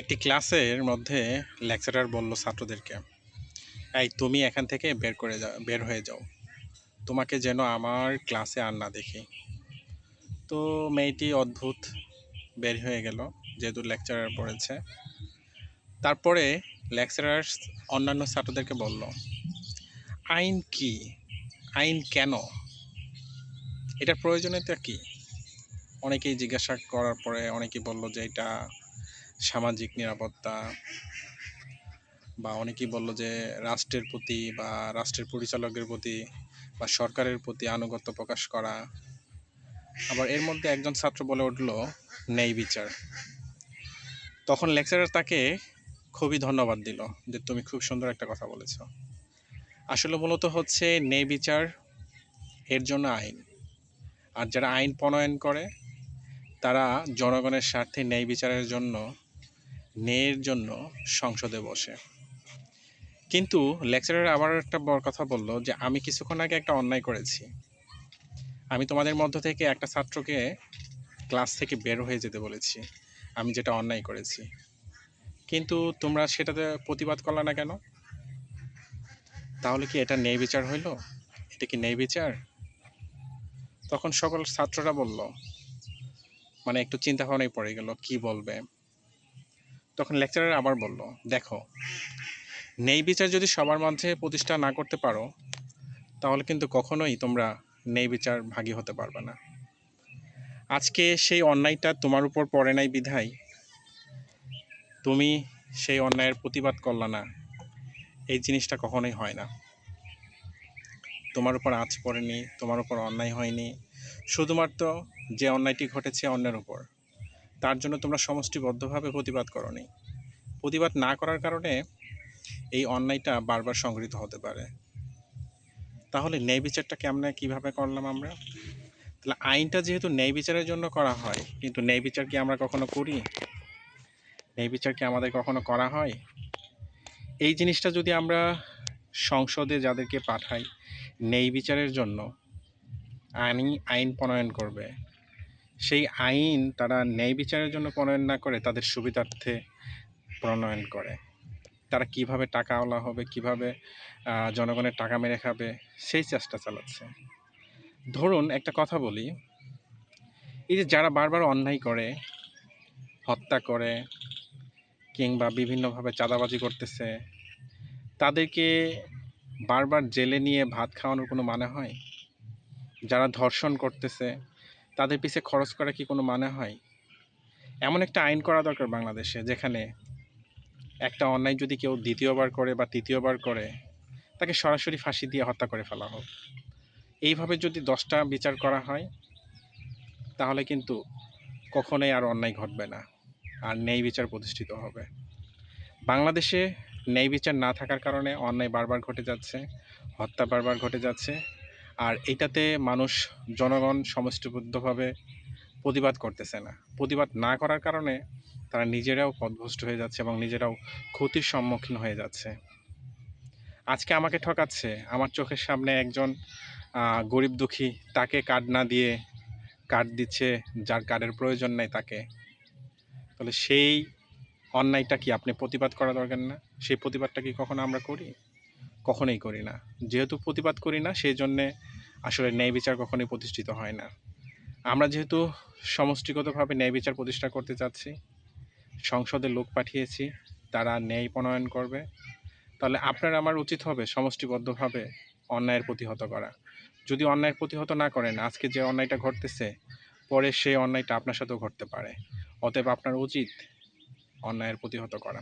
একটি ক্লাসের মধ্যে লেকচারার বলল ছাত্রদেরকে, এই তুমি এখান থেকে বের হয়ে যাও, তোমাকে যেন আমার ক্লাসে আর না দেখি। তো মেয়েটি অদ্ভুত বের হয়ে গেল, যেহেতু লেকচারার পড়েছে। তারপরে লেকচারার অন্যান্য ছাত্রদেরকে বলল, আইন কি, আইন কেন, এটার প্রয়োজনীয়তা কি? অনেকেই জিজ্ঞাসা করার পরে অনেকেই বলল যে এটা সামাজিক নিরাপত্তা, বা অনেকেই বলল যে রাষ্ট্রের প্রতি বা রাষ্ট্রের পরিচালকের প্রতি বা সরকারের প্রতি আনুগত্য প্রকাশ করা। আবার এর মধ্যে একজন ছাত্র বলে উঠল, ন্যায় বিচার। তখন লেকচারার তাকে খুবই ধন্যবাদ দিল যে তুমি খুব সুন্দর একটা কথা বলেছ। আসলে মূলত হচ্ছে ন্যায় বিচার, এর জন্য আইন। আর যারা আইন প্রণয়ন করে তারা জনগণের স্বার্থে ন্যায় বিচারের জন্য, ন্যায়ের জন্য সংসদে বসে। কিন্তু লেকচারার আবার একটা বড় কথা বলল যে আমি কিছুক্ষণ আগে একটা অন্যায় করেছি, আমি তোমাদের মধ্য থেকে একটা ছাত্রকে ক্লাস থেকে বের হয়ে যেতে বলেছি, আমি যেটা অন্যায় করেছি, কিন্তু তোমরা সেটাতে প্রতিবাদ করলে না কেন? তাহলে কি এটা ন্যায় বিচার হইল? এটা কি ন্যায় বিচার? তখন সকল ছাত্ররা বলল, মানে একটু চিন্তা ভাবনায় পড়ে গেল কি বলবে। তখন লেকচারার আবার বলল, দেখো, ন্যায় বিচার যদি সবার মধ্যে প্রতিষ্ঠা না করতে পারো তাহলে কিন্তু কখনোই তোমরা ন্যায় বিচার ভাগী হতে পারবে না। আজকে সেই অন্যায়টা তোমার উপর পড়ে নাই বিধায় তুমি সেই অন্যায়ের প্রতিবাদ করলা না, এই জিনিসটা কখনোই হয় না। তোমার উপর আঁচ পড়েনি, তোমার উপর অন্যায় হয়নি, শুধুমাত্র যে অন্যায়টি ঘটেছে অন্যের উপর, তার জন্য তোমরা সমষ্টিবদ্ধভাবে প্রতিবাদ করনি। প্রতিবাদ না করার কারণে এই অন্যায়টা বারবার সংঘটিত হতে পারে। তাহলে ন্যায় বিচারটা কেমনে কিভাবে করলাম আমরা? তাহলে আইনটা যেহেতু ন্যায় বিচারের জন্য করা হয়, কিন্তু ন্যায় বিচার কি আমরা কখনো করি? ন্যায় বিচার কি আমাদের কখনো করা হয়? এই জিনিসটা যদি আমরা সংসদে যাদেরকে পাঠাই ন্যায় বিচারের জন্য, আইন প্রণয়ন করবে, সেই আইন তারা ন্যায় বিচারের জন্য প্রণয়ন না করে তাদের সুবিধার্থে প্রণয়ন করে। তারা কিভাবে টাকাওয়ালা হবে, কিভাবে জনগণের টাকা মেরে খাবে, সেই চেষ্টা চালাচ্ছে। ধরুন একটা কথা বলি, এই যে যারা বারবার অন্যায় করে, হত্যা করে, কিংবা বিভিন্নভাবে চাঁদাবাজি করতেছে, তাদেরকে বারবার জেলে নিয়ে ভাত খাওয়ানোর কোনো মানে হয়? যারা ধর্ষণ করতেছে তাদের পিছে খরচ করা কি কোনো মানে হয়? এমন একটা আইন করা দরকার বাংলাদেশে, যেখানে একটা অন্যায় যদি কেউ দ্বিতীয়বার করে বা তৃতীয়বার করে, তাকে সরাসরি ফাঁসি দিয়ে হত্যা করে ফেলা হোক। এইভাবে যদি 10টা বিচার করা হয় তাহলে কিন্তু কখনোই আর অন্যায় ঘটবে না, আর ন্যায় বিচার প্রতিষ্ঠিত হবে। বাংলাদেশে ন্যায় বিচার না থাকার কারণে অন্যায় বারবার ঘটে যাচ্ছে, হত্যা বারবার ঘটে যাচ্ছে। আর এটাতে মানুষ, জনগণ সমষ্টিবদ্ধভাবে প্রতিবাদ করতেছে না। প্রতিবাদ না করার কারণে তারা নিজেরাও পথভ্রষ্ট হয়ে যাচ্ছে এবং নিজেরাও ক্ষতির সম্মুখীন হয়ে যাচ্ছে। আজকে আমাকে ঠকাচ্ছে, আমার চোখের সামনে একজন গরিব দুঃখী, তাকে কার্ড না দিয়ে কার্ড দিচ্ছে যার কার্ডের প্রয়োজন নাই তাকে। তাহলে সেই অন্যায়টা কি আপনি প্রতিবাদ করা দরকার না? সেই প্রতিবাদটা কি কখনো আমরা করি? কখনোই করি না। যেহেতু প্রতিবাদ করি না, সেই জন্যে আসলে ন্যায় বিচার কখনোই প্রতিষ্ঠিত হয় না। আমরা যেহেতু সমষ্টিগতভাবে ন্যায় বিচার প্রতিষ্ঠা করতে চাচ্ছি, সংসদে লোক পাঠিয়েছি, তারা ন্যায় প্রণয়ন করবে, তাহলে আপনার আমার উচিত হবে সমষ্টিবদ্ধভাবে অন্যায়ের প্রতিহত করা। যদি অন্যায়ের প্রতিহত না করেন, আজকে যে অন্যায়টা ঘটতেছে পরে সেই অন্যায়টা আপনার সাথেও ঘটতে পারে। অতএব আপনার উচিত অন্যায়ের প্রতিহত করা।